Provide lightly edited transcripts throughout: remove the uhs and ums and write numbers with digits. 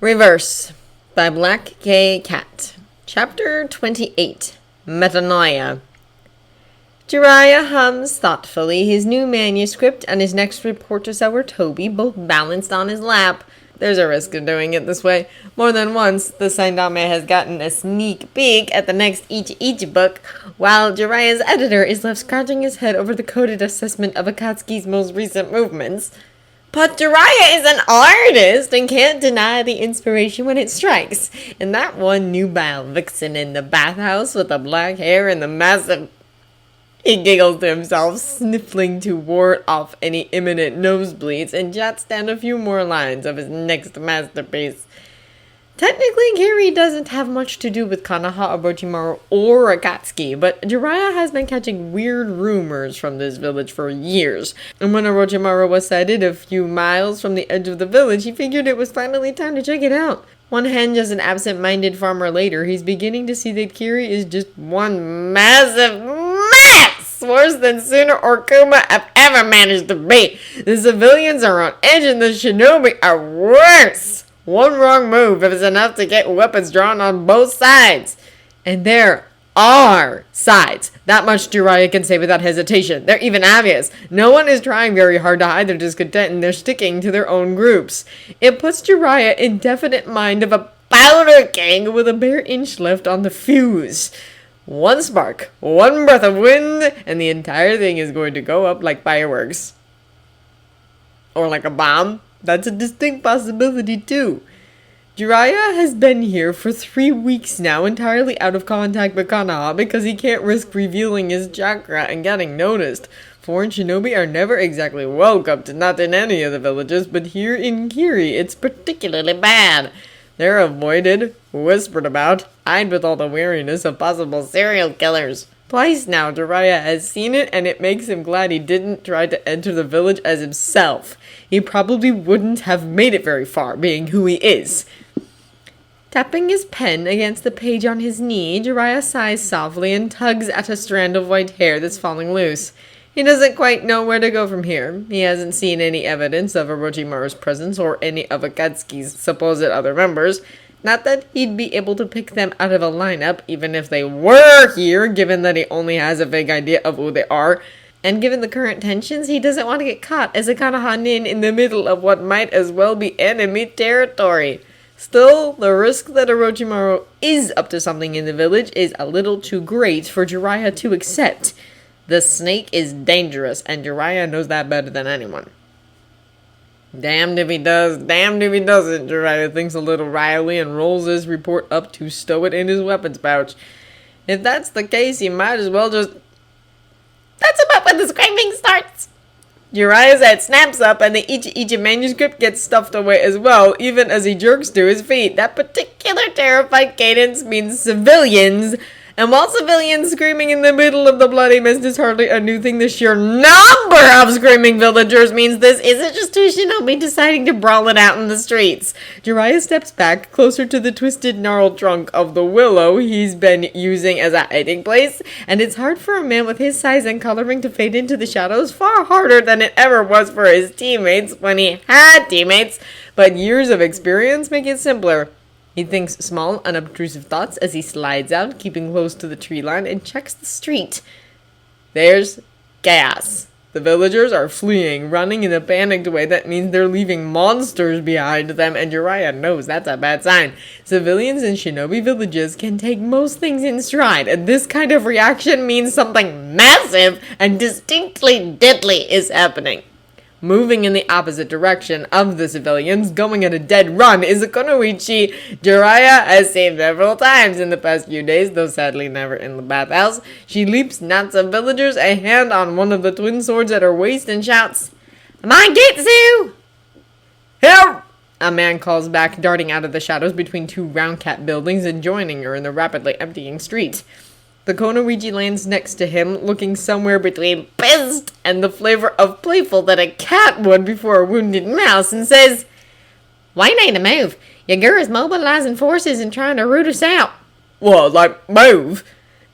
Reverse by Black K. Cat. Chapter 28. Metanoia. Jiraiya hums thoughtfully his new manuscript and his next report to Sour Toby, both balanced on his lap. There's a risk of doing it this way. More than once, the Saindame has gotten a sneak peek at the next Ichi book, while Jiraiya's editor is left scratching his head over the coded assessment of Akatsuki's most recent movements. But Jiraiya is an artist and can't deny the inspiration when it strikes. And that one nubile vixen in the bathhouse with the black hair and the massive... He giggles to himself, sniffling to ward off any imminent nosebleeds, and jots down a few more lines of his next masterpiece. Technically, Kiri doesn't have much to do with Konoha, Orochimaru, or Akatsuki, but Jiraiya has been catching weird rumors from this village for years. And when Orochimaru was sighted a few miles from the edge of the village, he figured it was finally time to check it out. One henge as an absent-minded farmer later, he's beginning to see that Kiri is just one massive mess! Worse than Suna or Kuma have ever managed to be. The civilians are on edge and the shinobi are worse! One wrong move is enough to get weapons drawn on both sides. And there are sides. That much Jiraiya can say without hesitation. They're even obvious. No one is trying very hard to hide their discontent and they're sticking to their own groups. It puts Jiraiya in definite mind of a powder king with a bare inch left on the fuse. One spark, one breath of wind, and the entire thing is going to go up like fireworks. Or like a bomb. That's a distinct possibility too. Jiraiya has been here for 3 weeks now, entirely out of contact with Konoha because he can't risk revealing his chakra and getting noticed. Foreign shinobi are never exactly welcomed, not in any of the villages, but here in Kiri it's particularly bad. They're avoided, whispered about, eyed with all the wariness of possible serial killers. Twice now, Jiraiya has seen it, and it makes him glad he didn't try to enter the village as himself. He probably wouldn't have made it very far, being who he is. Tapping his pen against the page on his knee, Jiraiya sighs softly and tugs at a strand of white hair that's falling loose. He doesn't quite know where to go from here. He hasn't seen any evidence of Orochimaru's presence or any of Akatsuki's supposed other members. Not that he'd be able to pick them out of a lineup, even if they were here, given that he only has a vague idea of who they are. And given the current tensions, he doesn't want to get caught as a Konoha nin in the middle of what might as well be enemy territory. Still, the risk that Orochimaru is up to something in the village is a little too great for Jiraiya to accept. The snake is dangerous, and Jiraiya knows that better than anyone. Damned if he does, damned if he doesn't, Jiraiya thinks a little wryly and rolls his report up to stow it in his weapons pouch. If that's the case, he might as well just... That's about when the screaming starts! Jiraiya's head snaps up and the Ichi manuscript gets stuffed away as well, even as he jerks to his feet. That particular terrified cadence means civilians. And while civilians screaming in the middle of the bloody mist is hardly a new thing, the sheer number of screaming villagers means this isn't just two shinobi deciding to brawl it out in the streets. Jiraiya steps back, closer to the twisted, gnarled trunk of the willow he's been using as a hiding place, and it's hard for a man with his size and coloring to fade into the shadows, far harder than it ever was for his teammates when he had teammates, but years of experience make it simpler. He thinks small, unobtrusive thoughts as he slides out, keeping close to the tree line, and checks the street. There's gas. The villagers are fleeing, running in a panicked way that means they're leaving monsters behind them, and Jiraiya knows that's a bad sign. Civilians in shinobi villages can take most things in stride, and this kind of reaction means something massive and distinctly deadly is happening. Moving in the opposite direction of the civilians, going at a dead run, is a kunoichi Jiraiya has seen several times in the past few days, though sadly never in the bathhouse. She leaps knots of villagers, a hand on one of the twin swords at her waist, and shouts, "Mangetsu!" "Help!" a man calls back, darting out of the shadows between two round cat buildings and joining her in the rapidly emptying street. The kunoichi lands next to him, looking somewhere between pissed and the flavor of playful that a cat would before a wounded mouse, and says, "We need to move. Yagura's mobilizing forces and trying to root us out." "What, like move?"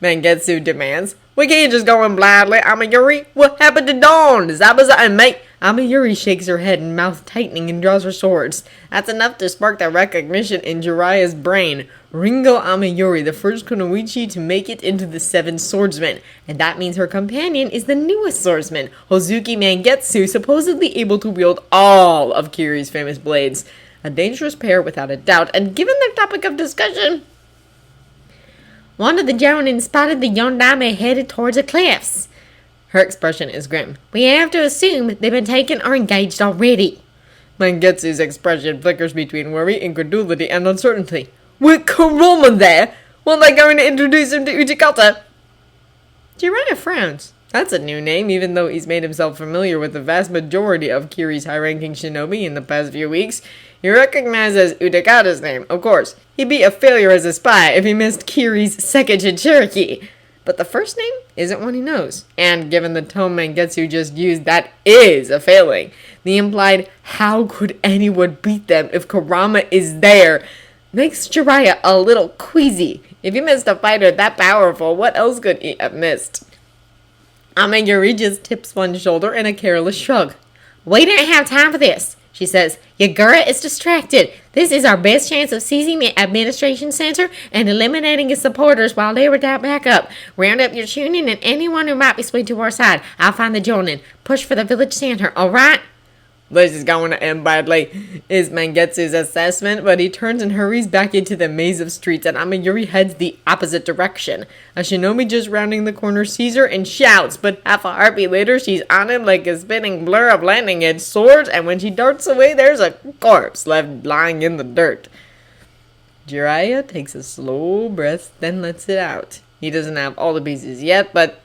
Mangetsu demands. "We can't just go in blindly. I'm a Yuri. What happened to Dawn, Zabuza, and me? Amayuri shakes her head, mouth tightening, and draws her swords. That's enough to spark the recognition in Jiraiya's brain. Ringo Amayuri, the first kunoichi to make it into the Seven Swordsmen. And that means her companion is the newest swordsman, Hozuki Mangetsu, supposedly able to wield all of Kiri's famous blades. A dangerous pair without a doubt, and given their topic of discussion, one of the Jonin spotted the Yondame headed towards the cliffs. Her expression is grim. We have to assume they've been taken or engaged already. Mangetsu's expression flickers between worry, incredulity, and uncertainty. With Kurama there? Weren't they going to introduce him to Uchikata? Jiraiya frowns. That's a new name, even though he's made himself familiar with the vast majority of Kiri's high-ranking shinobi in the past few weeks. He recognizes Utakata's name, of course. He'd be a failure as a spy if he missed Kiri's second Jinchuriki. But the first name isn't one he knows. And given the tone Mangetsu just used, that is a failing. The implied, how could anyone beat them if Kurama is there, makes Jiraiya a little queasy. If he missed a fighter that powerful, what else could he have missed? Amayuri just tips one shoulder in a careless shrug. We don't have time for this, she says. Yagura is distracted. This is our best chance of seizing the administration center and eliminating his supporters while they without backup. Round up your Chunin and anyone who might be swayed to our side. I'll find the Jonin. Push for the village center, alright? This is going to end badly, is Mangetsu's assessment, but he turns and hurries back into the maze of streets, and Amayuri heads the opposite direction. A shinobi just rounding the corner sees her and shouts, but half a heartbeat later, she's on him like a spinning blur of lightning edge swords, and when she darts away, there's a corpse left lying in the dirt. Jiraiya takes a slow breath, then lets it out. He doesn't have all the pieces yet, but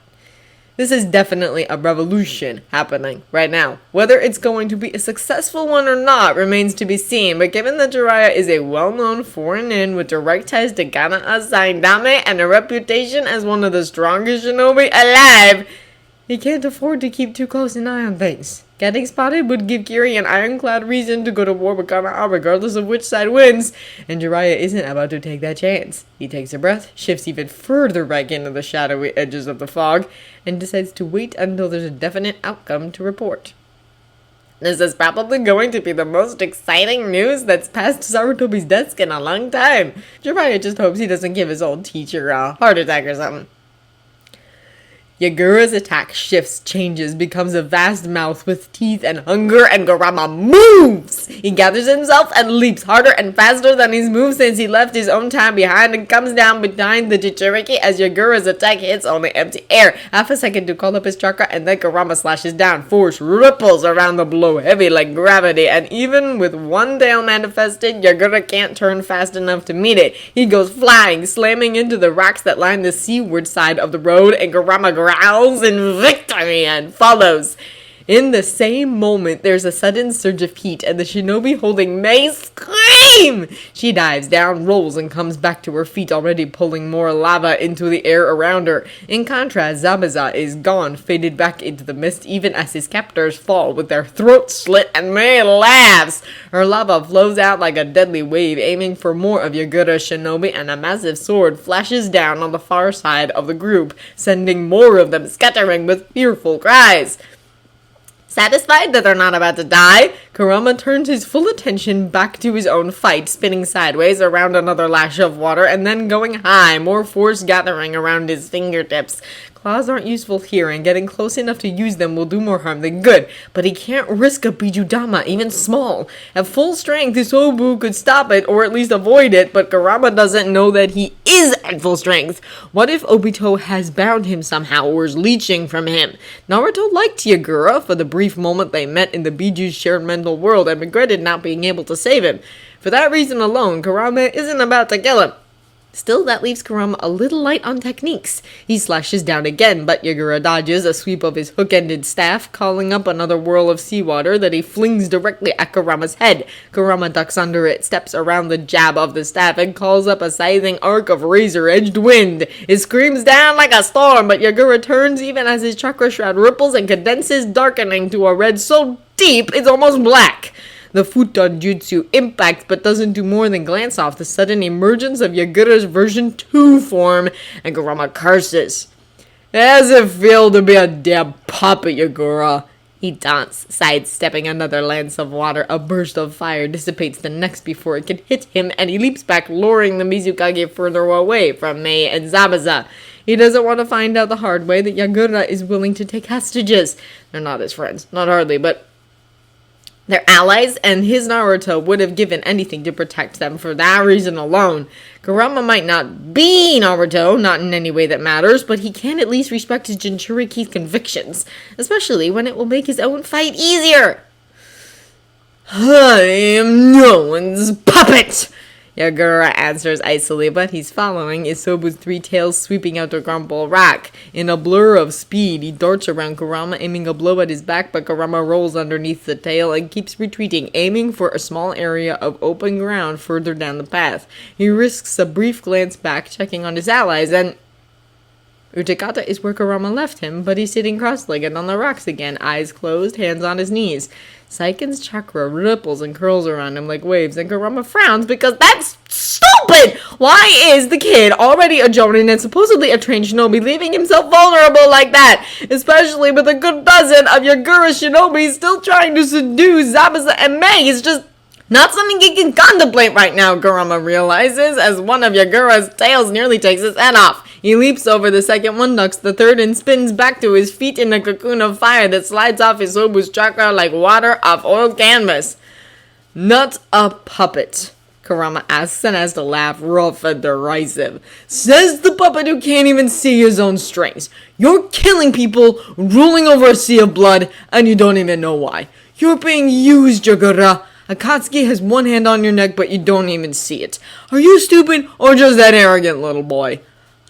this is definitely a revolution happening right now. Whether it's going to be a successful one or not remains to be seen, but given that Jiraiya is a well-known foreign with direct ties to Gana'a Saindame and a reputation as one of the strongest shinobi alive, he can't afford to keep too close an eye on things. Getting spotted would give Kiri an ironclad reason to go to war with Gana'a regardless of which side wins, and Jiraiya isn't about to take that chance. He takes a breath, shifts even further back into the shadowy edges of the fog, and decides to wait until there's a definite outcome to report. This is probably going to be the most exciting news that's passed Sarutobi's desk in a long time. Jiraiya just hopes he doesn't give his old teacher a heart attack or something. Yagura's attack shifts, changes, becomes a vast mouth with teeth and hunger, and Kurama moves! He gathers himself and leaps harder and faster than he's moved since he left his own time behind and comes down behind the Jinchuriki as Yagura's attack hits on the empty air. Half a second to call up his chakra, and then Kurama slashes down. Force ripples around the blow, heavy like gravity, and even with one tail manifested, Yagura can't turn fast enough to meet it. He goes flying, slamming into the rocks that line the seaward side of the road, and Kurama growls in victory and follows. In the same moment, there's a sudden surge of heat, and the shinobi holding Mei scream! She dives down, rolls, and comes back to her feet, already pulling more lava into the air around her. In contrast, Zabuza is gone, faded back into the mist, even as his captors fall with their throats slit, and Mei laughs! Her lava flows out like a deadly wave, aiming for more of Yagura's shinobi, and a massive sword flashes down on the far side of the group, sending more of them scattering with fearful cries. Satisfied that they're not about to die, Kurama turns his full attention back to his own fight, spinning sideways around another lash of water and then going high, more force gathering around his fingertips. Claws aren't useful here, and getting close enough to use them will do more harm than good, but he can't risk a Bijudama, even small. At full strength, Isobu could stop it, or at least avoid it, but Kurama doesn't know that he is at full strength. What if Obito has bound him somehow, or is leeching from him? Naruto liked Yagura for the brief moment they met in the Biju's shared mental world, and regretted not being able to save him. For that reason alone, Kurama isn't about to kill him. Still, that leaves Kurama a little light on techniques. He slashes down again, but Yagura dodges a sweep of his hook-ended staff, calling up another whirl of seawater that he flings directly at Kurama's head. Kurama ducks under it, steps around the jab of the staff, and calls up a scything arc of razor-edged wind. It screams down like a storm, but Yagura turns even as his chakra shroud ripples and condenses, darkening to a red so deep it's almost black. The Futon Jutsu impacts but doesn't do more than glance off the sudden emergence of Yagura's version 2 form, and Kurama curses. How does it feel to be a damn puppet, Yagura? He taunts, sidestepping another lance of water. A burst of fire dissipates the next before it can hit him, and he leaps back, luring the Mizukage further away from Mei and Zabuza. He doesn't want to find out the hard way that Yagura is willing to take hostages. They're not his friends, not hardly, but they're allies, and his Naruto would have given anything to protect them for that reason alone. Kurama might not be Naruto, not in any way that matters, but he can at least respect his Jinchuriki's convictions, especially when it will make his own fight easier. I am no one's puppet! Yagura answers icily, but he's following Isobu's three tails sweeping out the grumble rack. In a blur of speed, he darts around Kurama, aiming a blow at his back, but Kurama rolls underneath the tail and keeps retreating, aiming for a small area of open ground further down the path. He risks a brief glance back, checking on his allies, and Utakata is where Kurama left him, but he's sitting cross-legged on the rocks again, eyes closed, hands on his knees. Saiken's chakra ripples and curls around him like waves, and Kurama frowns because that's stupid! Why is the kid, already a jonin and supposedly a trained shinobi, leaving himself vulnerable like that? Especially with a good dozen of Yagura shinobis still trying to seduce Zabuza and Mei. It's just not something he can contemplate right now, Kurama realizes, as one of Yagura's tails nearly takes his head off. He leaps over the second one, ducks the third, and spins back to his feet in a cocoon of fire that slides off Isobu's chakra like water off oiled canvas. Not a puppet, Kurama asks and has to laugh rough and derisive. Says the puppet who can't even see his own strengths. You're killing people, ruling over a sea of blood, and you don't even know why. You're being used, Yagura. Akatsuki has one hand on your neck, but you don't even see it. Are you stupid, or just that arrogant little boy?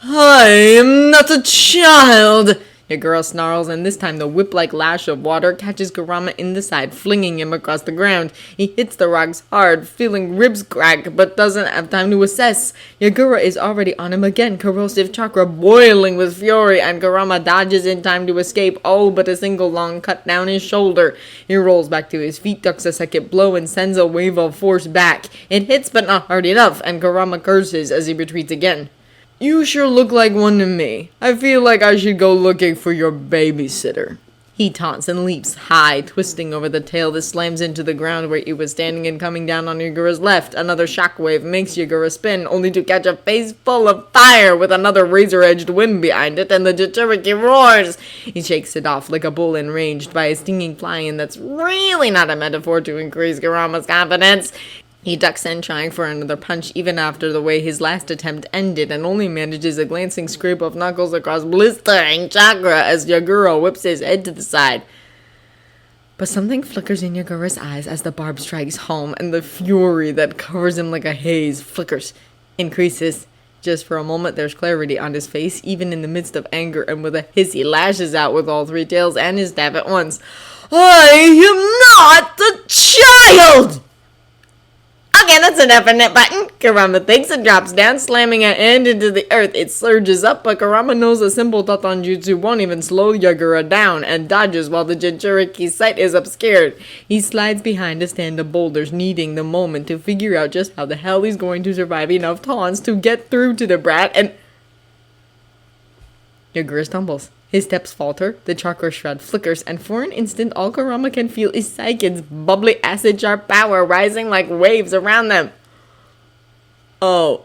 I am not a child, Yagura snarls, and this time the whip-like lash of water catches Kurama in the side, flinging him across the ground. He hits the rocks hard, feeling ribs crack, but doesn't have time to assess. Yagura is already on him again, corrosive chakra boiling with fury, and Kurama dodges in time to escape, all but a single long cut down his shoulder. He rolls back to his feet, ducks a second blow, and sends a wave of force back. It hits, but not hard enough, and Kurama curses as he retreats again. You sure look like one to me. I feel like I should go looking for your babysitter. He taunts and leaps high, twisting over the tail that slams into the ground where he was standing and coming down on Yagura's left. Another shockwave makes Yagura spin, only to catch a face full of fire with another razor-edged wind behind it, and the Jinchuriki roars. He shakes it off like a bull enraged by a stinging fly, and that's really not a metaphor to increase Kurama's confidence. He ducks in, trying for another punch even after the way his last attempt ended, and only manages a glancing scrape of knuckles across blistering chakra as Yagura whips his head to the side. But something flickers in Yagura's eyes as the barb strikes home, and the fury that covers him like a haze flickers, increases. Just for a moment there's clarity on his face, even in the midst of anger, and with a hiss he lashes out with all three tails and his staff at once. I am not a child! Okay, that's a definite button, Kurama thinks and drops down, slamming an end into the earth. It surges up, but Kurama knows a simple tatonjutsu won't even slow Yagura down, and dodges while the Jinchuriki's sight is obscured. He slides behind a stand of boulders, needing the moment to figure out just how the hell he's going to survive enough taunts to get through to the brat, and Yagura stumbles. His steps falter, the chakra shroud flickers, and for an instant all Kurama can feel is Saiken's bubbly acid-sharp power rising like waves around them. Oh,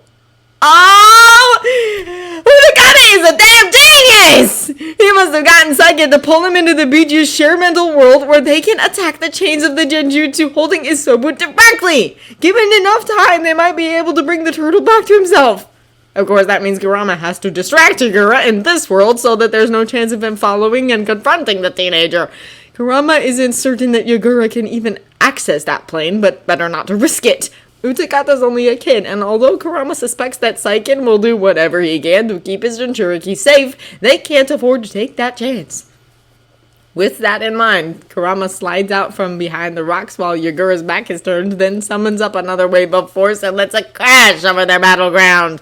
Uragane is a damn genius! He must have gotten Saiken to pull him into the Biju's shared mental world where they can attack the chains of the Genjutsu holding Isobu directly! Given enough time, they might be able to bring the turtle back to himself. Of course, that means Kurama has to distract Yagura in this world so that there's no chance of him following and confronting the teenager. Kurama isn't certain that Yagura can even access that plane, but better not to risk it. Utakata's only a kid, and although Kurama suspects that Saiken will do whatever he can to keep his Jinchuriki safe, they can't afford to take that chance. With that in mind, Kurama slides out from behind the rocks while Yagura's back is turned, then summons up another wave of force and lets it crash over their battleground.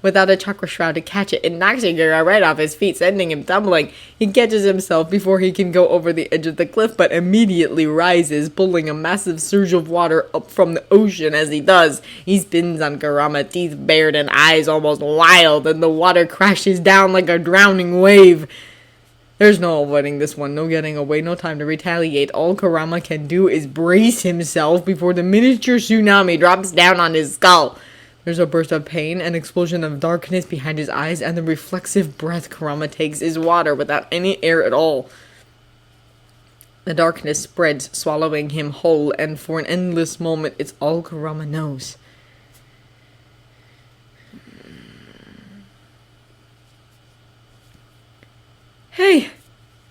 Without a chakra shroud to catch it, it knocks Yagura right off his feet, sending him tumbling. He catches himself before he can go over the edge of the cliff, but immediately rises, pulling a massive surge of water up from the ocean as he does. He spins on Kurama, teeth bared and eyes almost wild, and the water crashes down like a drowning wave. There's no avoiding this one, no getting away, no time to retaliate. All Kurama can do is brace himself before the miniature tsunami drops down on his skull. There's a burst of pain, an explosion of darkness behind his eyes, and the reflexive breath Kurama takes is water without any air at all. The darkness spreads, swallowing him whole, and for an endless moment, it's all Kurama knows. "Hey,"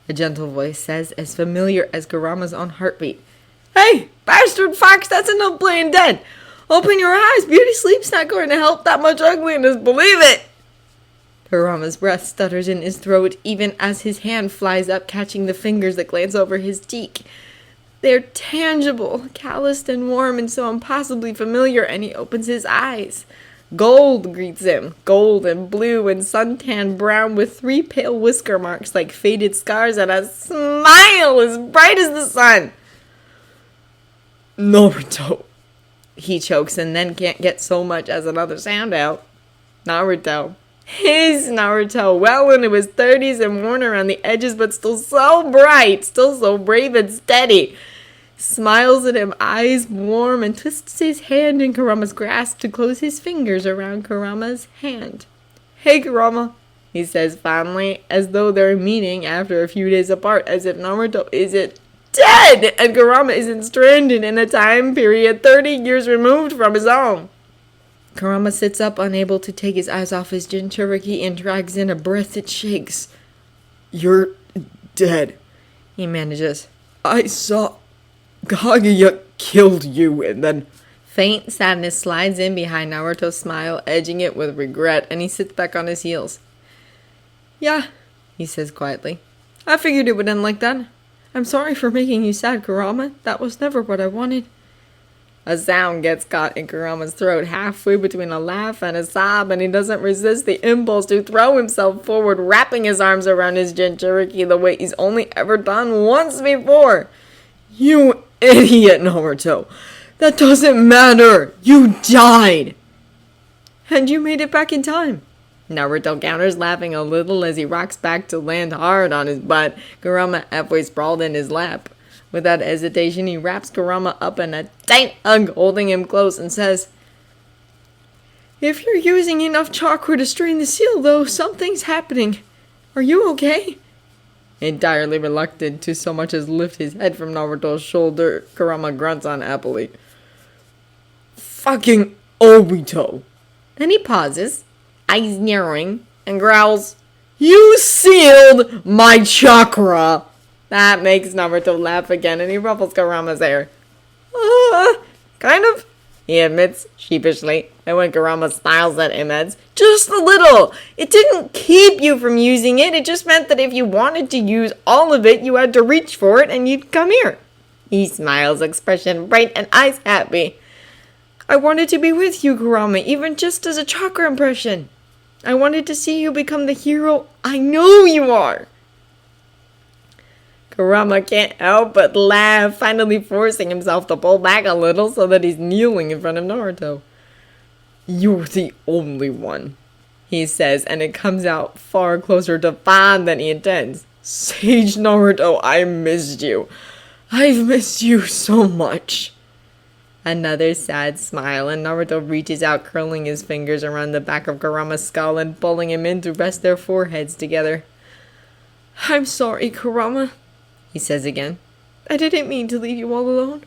a gentle voice says, as familiar as Kurama's own heartbeat. "Hey, bastard fox, that's enough playing dead. Open your eyes, beauty sleep's not going to help that much ugliness, believe it." Kurama's breath stutters in his throat, even as his hand flies up, catching the fingers that glance over his cheek. They're tangible, calloused and warm, and so impossibly familiar, and he opens his eyes. Gold greets him, gold and blue and suntan brown with 3 pale whisker marks like faded scars and a smile as bright as the sun. "Naruto," he chokes and then can't get so much as another sound out. Naruto. His Naruto, well into his 30s and worn around the edges, but still so bright, still so brave and steady. Smiles at him, eyes warm, and twists his hand in Kurama's grasp to close his fingers around Kurama's hand. "Hey, Kurama," he says fondly, as though they're meeting after a few days apart, as if Naruto isn't dead and Kurama isn't stranded in a time period 30 years removed from his own. Kurama sits up, unable to take his eyes off his Jinchuriki, and drags in a breath that shakes. "You're dead," he manages. "I saw Kaguya killed you, and then..." Faint sadness slides in behind Naruto's smile, edging it with regret, and he sits back on his heels. "Yeah," he says quietly. "I figured it would end like that. I'm sorry for making you sad, Kurama. That was never what I wanted." A sound gets caught in Kurama's throat, halfway between a laugh and a sob, and he doesn't resist the impulse to throw himself forward, wrapping his arms around his Jinchuriki the way he's only ever done once before. "You idiot, Naruto! That doesn't matter! You died!" "And you made it back in time," Naruto counters, laughing a little as he rocks back to land hard on his butt, Kurama halfway sprawled in his lap. Without hesitation, he wraps Kurama up in a tight hug, holding him close, and says, "If you're using enough chakra to strain the seal, though, something's happening. Are you okay?" Entirely reluctant to so much as lift his head from Naruto's shoulder, Kurama grunts unhappily. "Fucking Obito!" Then he pauses, eyes narrowing, and growls, "You sealed my chakra!" That makes Naruto laugh again, and he ruffles Kurama's hair. Kind of," he admits sheepishly, and when Kurama smiles at him, adds, "Just a little. It didn't keep you from using it. It just meant that if you wanted to use all of it, you had to reach for it, and you'd come here." He smiles, expression bright and eyes happy. "I wanted to be with you, Kurama, even just as a chakra impression. I wanted to see you become the hero I know you are." Kurama can't help but laugh, finally forcing himself to pull back a little so that he's kneeling in front of Naruto. "You're the only one," he says, and it comes out far closer to fond than he intends. "Sage Naruto, I missed you. I've missed you so much." Another sad smile, and Naruto reaches out, curling his fingers around the back of Kurama's skull and pulling him in to rest their foreheads together. "I'm sorry, Kurama," he says again. "I didn't mean to leave you all alone."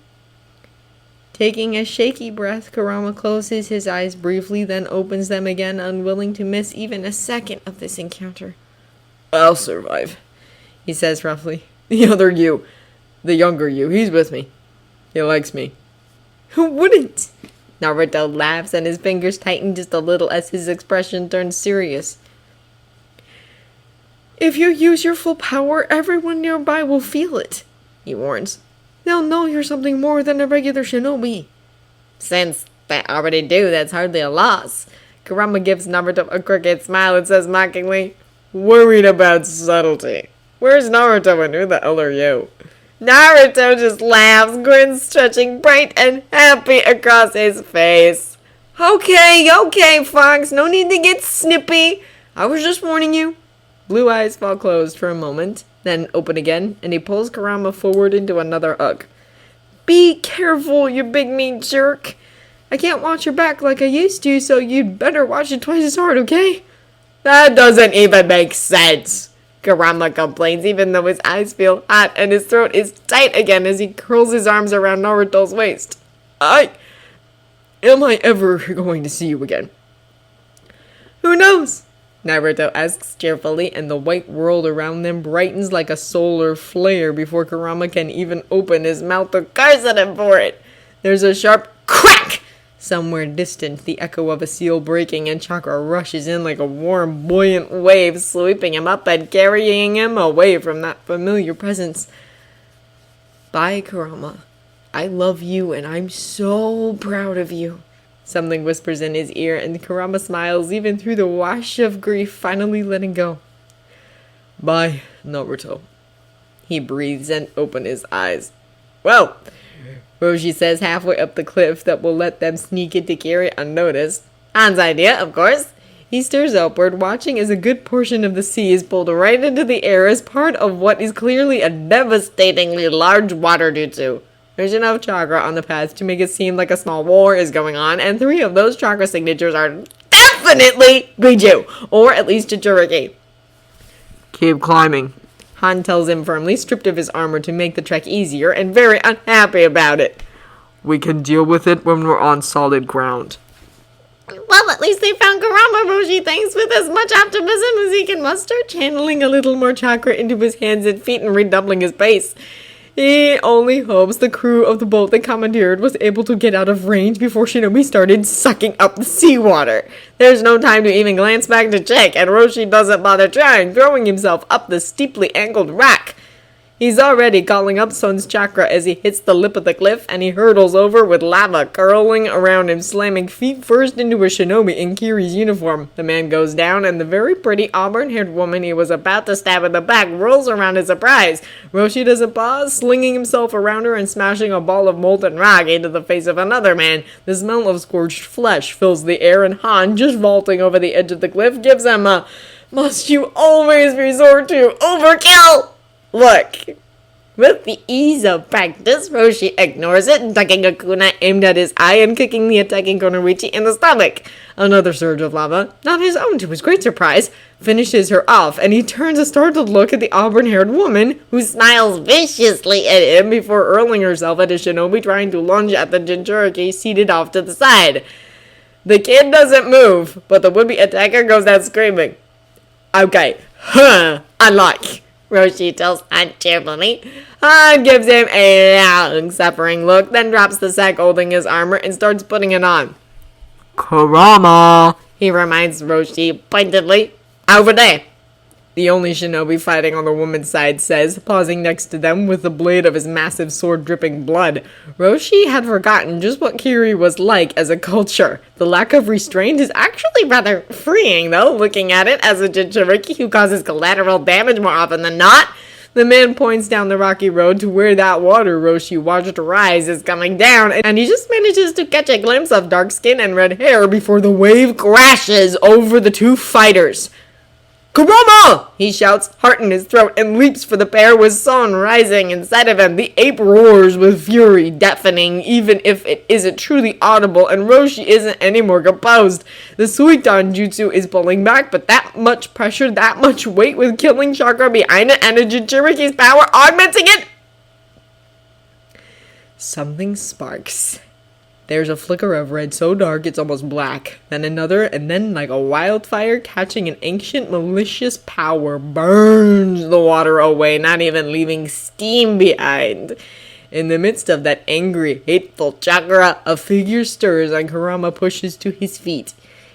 Taking a shaky breath, Kurama closes his eyes briefly, then opens them again, unwilling to miss even a second of this encounter. "I'll survive," he says roughly. "The other you, the younger you, he's with me. He likes me." "Who wouldn't?" Naruto laughs, and his fingers tighten just a little as his expression turns serious. "If you use your full power, everyone nearby will feel it," he warns. "They'll know you're something more than a regular shinobi." Since they already do, that's hardly a loss. Kurama gives Naruto a crooked smile and says mockingly, "Worried about subtlety. Where's Naruto and who the hell are you?" Naruto just laughs, grins stretching bright and happy across his face. Okay, Fox, no need to get snippy. I was just warning you." Blue eyes fall closed for a moment, then open again, and he pulls Kurama forward into another hug. Be careful, you big mean jerk. I can't watch your back like I used to, so you'd better watch it twice as hard, okay? That doesn't even make sense, Kurama complains, even though his eyes feel hot and his throat is tight again as he curls his arms around Naruto's waist. Am I ever going to see you again? Who knows? Naruto asks cheerfully, and the white world around them brightens like a solar flare before Kurama can even open his mouth to curse at him for it. There's a sharp crack! Somewhere distant, the echo of a seal breaking, and chakra rushes in like a warm, buoyant wave, sweeping him up and carrying him away from that familiar presence. Bye, Kurama. I love you, and I'm so proud of you. Something whispers in his ear, and Kurama smiles even through the wash of grief, finally letting go. Bye, Naruto. He breathes and opens his eyes. Whoa! Roshi says halfway up the cliff that will let them sneak into Kiri unnoticed. Han's idea, of course. He stares upward, watching as a good portion of the sea is pulled right into the air as part of what is clearly a devastatingly large water jutsu. There's enough chakra on the path to make it seem like a small war is going on, and 3 of those chakra signatures are definitely Guiju, or at least Jinchuriki. Keep climbing, Han tells him firmly, stripped of his armor to make the trek easier, and very unhappy about it. We can deal with it when we're on solid ground. Well, at least they found Kurama, Roshi thanks with as much optimism as he can muster, channeling a little more chakra into his hands and feet and redoubling his pace. He only hopes the crew of the boat they commandeered was able to get out of range before Shinobi started sucking up the seawater. There's no time to even glance back to check, and Roshi doesn't bother trying, throwing himself up the steeply angled rock. He's already calling up Son's chakra as he hits the lip of the cliff, and he hurtles over with lava curling around him, slamming feet first into a shinobi in Kiri's uniform. The man goes down, and the very pretty auburn-haired woman he was about to stab in the back rolls around in surprise. Roshi doesn't pause, slinging himself around her and smashing a ball of molten rock into the face of another man. The smell of scorched flesh fills the air, and Han, just vaulting over the edge of the cliff, gives him a "must you always resort to overkill?" look. With the ease of practice, Roshi ignores it, ducking a kunai aimed at his eye and kicking the attacking Konoichi in the stomach. Another surge of lava, not his own to his great surprise, finishes her off, and he turns a startled look at the auburn-haired woman, who smiles viciously at him before hurling herself at a shinobi trying to lunge at the Jinchuriki seated off to the side. The kid doesn't move, but the would-be attacker goes down screaming. Okay, unlike. Roshi tells Han cheerfully. Han gives him a long, suffering look, then drops the sack holding his armor and starts putting it on. Kurama, he reminds Roshi pointedly. Over there. The only shinobi fighting on the woman's side says, pausing next to them with the blade of his massive sword dripping blood. Roshi had forgotten just what Kiri was like as a culture. The lack of restraint is actually rather freeing, though, looking at it as a Jinchuriki who causes collateral damage more often than not. The man points down the rocky road to where that water Roshi watched rise is coming down, and he just manages to catch a glimpse of dark skin and red hair before the wave crashes over the 2 fighters. Kurama! He shouts, heart in his throat, and leaps for the pair with Son rising inside of him. The ape roars with fury, deafening, even if it isn't truly audible, and Roshi isn't any more composed. The Suitan Jutsu is pulling back, but that much pressure, that much weight with killing chakra behind it, and a Jinchuriki's power augmenting it. Something sparks. There's a flicker of red so dark it's almost black, then another, and then like a wildfire catching an ancient malicious power burns the water away, not even leaving steam behind. In the midst of that angry, hateful chakra, a figure stirs and Kurama pushes to his feet.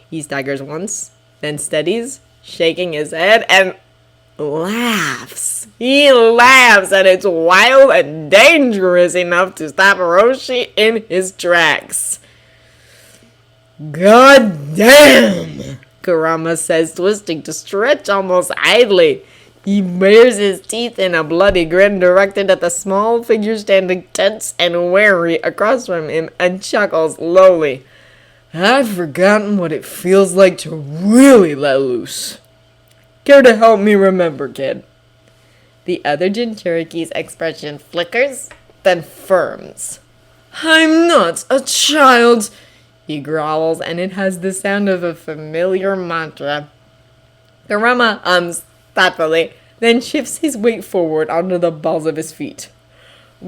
He staggers once, then steadies, shaking his head, and laughs. He laughs, and it's wild and dangerous enough to stop Roshi in his tracks. God damn, Kurama says, twisting to stretch almost idly. He bares his teeth in a bloody grin directed at the small figure standing tense and wary across from him and chuckles lowly. I've forgotten what it feels like to really let loose. Care to help me remember, kid? The other Jinchuriki's expression flickers, then firms. I'm not a child, he growls, and it has the sound of a familiar mantra. Kurama hums thoughtfully, then shifts his weight forward onto the balls of his feet.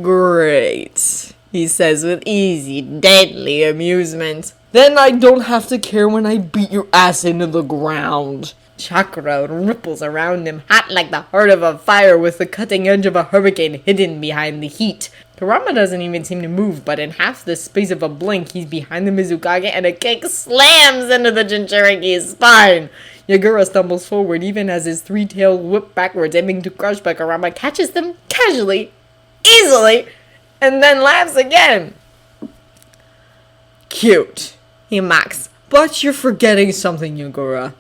Great, he says with easy, deadly amusement. Then I don't have to care when I beat your ass into the ground. Chakra ripples around him, hot like the heart of a fire with the cutting edge of a hurricane hidden behind the heat. Kurama doesn't even seem to move, but in half the space of a blink, he's behind the Mizukage and a kick slams into the Jinchuriki's spine. Yagura stumbles forward even as his three-tailed whip backwards, aiming to crush, but Kurama catches them casually, easily, and then laughs again. Cute, he mocks, but you're forgetting something, Yagura.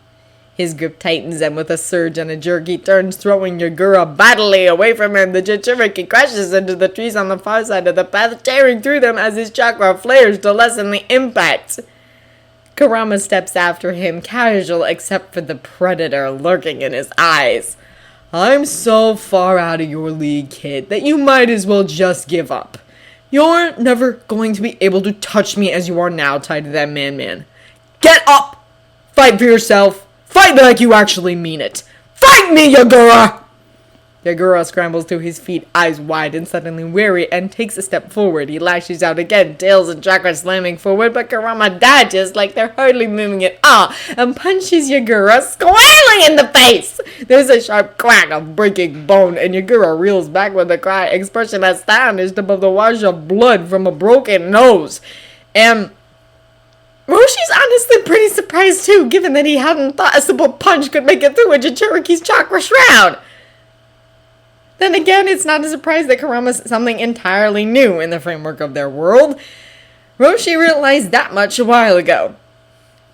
His grip tightens, and with a surge and a jerk, he turns, throwing Yagura bodily away from him. The Jinchuriki crashes into the trees on the far side of the path, tearing through them as his chakra flares to lessen the impact. Kurama steps after him, casual except for the predator lurking in his eyes. I'm so far out of your league, kid, that you might as well just give up. You're never going to be able to touch me as you are now tied to that man. Get up! Fight for yourself! Fight like you actually mean it! Fight me, Yagura! Yagura scrambles to his feet, eyes wide and suddenly wary, and takes a step forward. He lashes out again, tails and chakra slamming forward, but Kurama dodges like they're hardly moving at all, and punches Yagura squarely in the face! There's a sharp crack of breaking bone, and Yagura reels back with a cry, expression astonished above the wash of blood from a broken nose. And Roshi's honestly pretty surprised too, given that he hadn't thought a simple punch could make it through a Jinchuriki's chakra shroud. Then again, it's not a surprise that Kurama's something entirely new in the framework of their world. Roshi realized that much a while ago.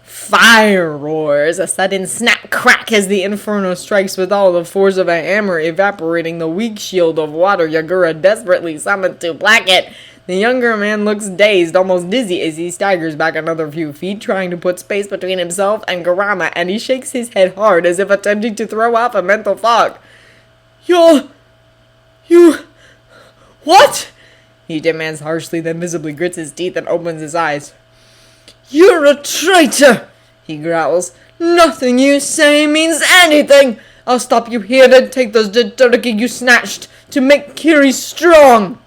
Fire roars, a sudden snap crack as the inferno strikes with all the force of a hammer, evaporating the weak shield of water Yagura desperately summoned to black it. The younger man looks dazed, almost dizzy, as he staggers back another few feet, trying to put space between himself and Kurama, and he shakes his head hard as if attempting to throw off a mental fog. What? He demands harshly, then visibly grits his teeth and opens his eyes. You're a traitor, he growls. Nothing you say means anything. I'll stop you here to take those Jinchuriki you snatched to make Kiri strong.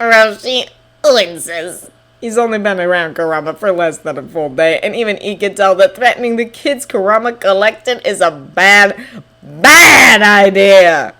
Roshi winces. He's only been around Kurama for less than a full day, and even he can tell that threatening the kids Kurama collected is a bad idea.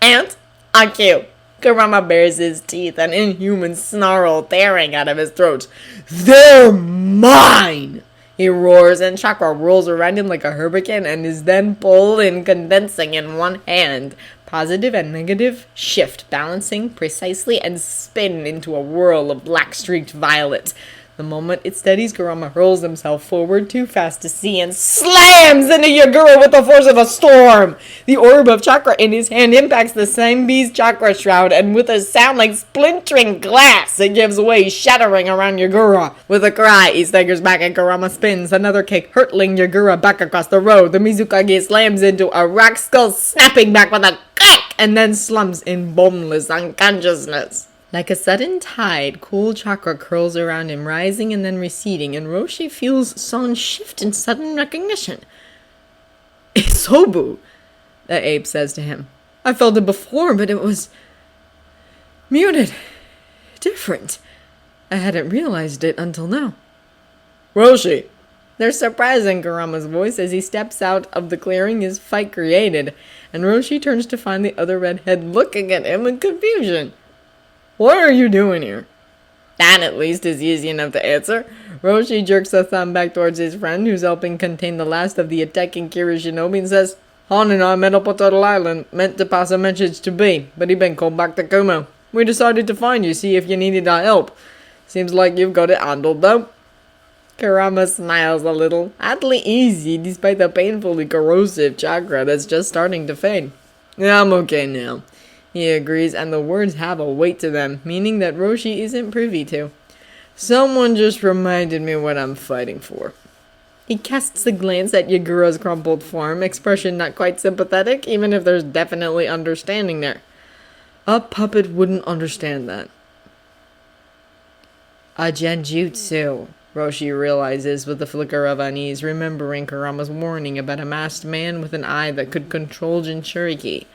And on cue, Kurama bares his teeth, an inhuman snarl tearing out of his throat. They're mine! He roars, and chakra rolls around him like a hurricane and is then pulled in, condensing in one hand. Positive and negative shift, balancing precisely and spin into a whirl of black-streaked violet. The moment it steadies, Kurama hurls himself forward too fast to see and slams into Yagura with the force of a storm. The orb of chakra in his hand impacts the same bee's chakra shroud, and with a sound like splintering glass, it gives way, shattering around Yagura. With a cry, he staggers back and Kurama spins, another kick hurtling Yagura back across the road. The Mizukage slams into a rock skull, snapping back with a crack, and then slumps in boneless unconsciousness. Like a sudden tide, cool chakra curls around him, rising and then receding, and Roshi feels Son shift in sudden recognition. It's Hobu, the ape says to him. I felt it before, but it was muted. Different. I hadn't realized it until now. Roshi! There's surprise in Kurama's voice as he steps out of the clearing his fight created, and Roshi turns to find the other redhead looking at him in confusion. What are you doing here? That at least is easy enough to answer. Roshi jerks a thumb back towards his friend, who's helping contain the last of the attacking Kiri shinobi, and says, Han and I met up at Turtle Island, meant to pass a message to B, but he been called back to Kumo. We decided to find you, see if you needed our help. Seems like you've got it handled, though. Kurama smiles a little, oddly easy despite the painfully corrosive chakra that's just starting to fade. Yeah, I'm okay now. He agrees, and the words have a weight to them, meaning that Roshi isn't privy to. Someone just reminded me what I'm fighting for. He casts a glance at Yagura's crumpled form, expression not quite sympathetic, even if there's definitely understanding there. A puppet wouldn't understand that. A genjutsu, Roshi realizes with a flicker of unease, remembering Kurama's warning about a masked man with an eye that could control Jinchuriki.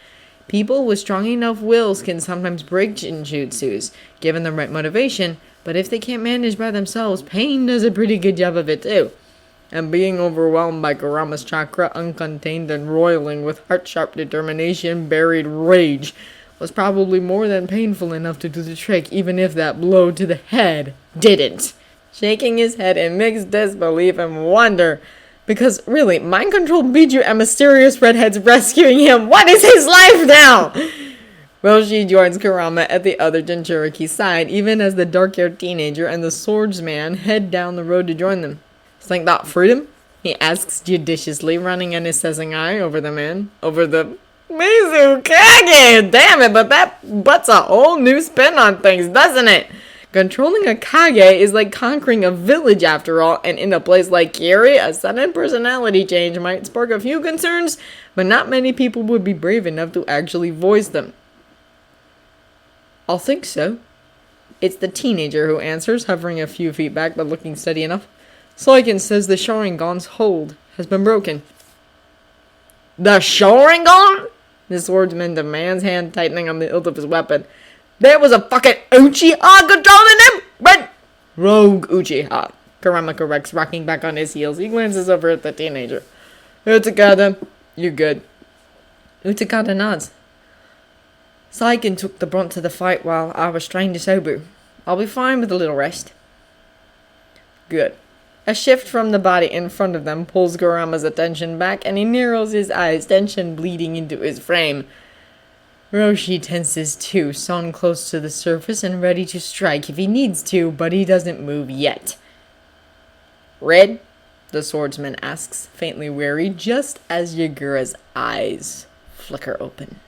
People with strong enough wills can sometimes break Jinjutsus, given the right motivation, but if they can't manage by themselves, Pain does a pretty good job of it too. And being overwhelmed by Kurama's chakra, uncontained and roiling with heart-sharp determination, buried rage, was probably more than painful enough to do the trick, even if that blow to the head didn't. Shaking his head in mixed disbelief and wonder, because really, mind control beat you and mysterious redheads rescuing him. What is his life now? Roshi joins Kurama at the other Jinchuriki's side, even as the dark-haired teenager and the swordsman head down the road to join them. Think that freedom? He asks judiciously, running an assessing eye over the man. Over the Mizukage! Damn it, but that puts a whole new spin on things, doesn't it? Controlling a Kage is like conquering a village after all, and in a place like Kiri, a sudden personality change might spark a few concerns, but not many people would be brave enough to actually voice them. I'll think so. It's the teenager who answers, hovering a few feet back but looking steady enough. Saiken says the Sharingan's hold has been broken. The Sharingan? The swordsman demands, hand tightening on the hilt of his weapon. There was a fucking Uchiha controlling him! But rogue Uchiha, Kurama corrects, rocking back on his heels. He glances over at the teenager. Utakada, you good? Utakada nods. Saiken took the brunt of the fight while I was trained to Sobu. I'll be fine with a little rest. Good. A shift from the body in front of them pulls Kurama's attention back, and he narrows his eyes, tension bleeding into his frame. Roshi tenses too, sawn close to the surface and ready to strike if he needs to, but he doesn't move yet. Red? The swordsman asks, faintly wary, just as Yagura's eyes flicker open.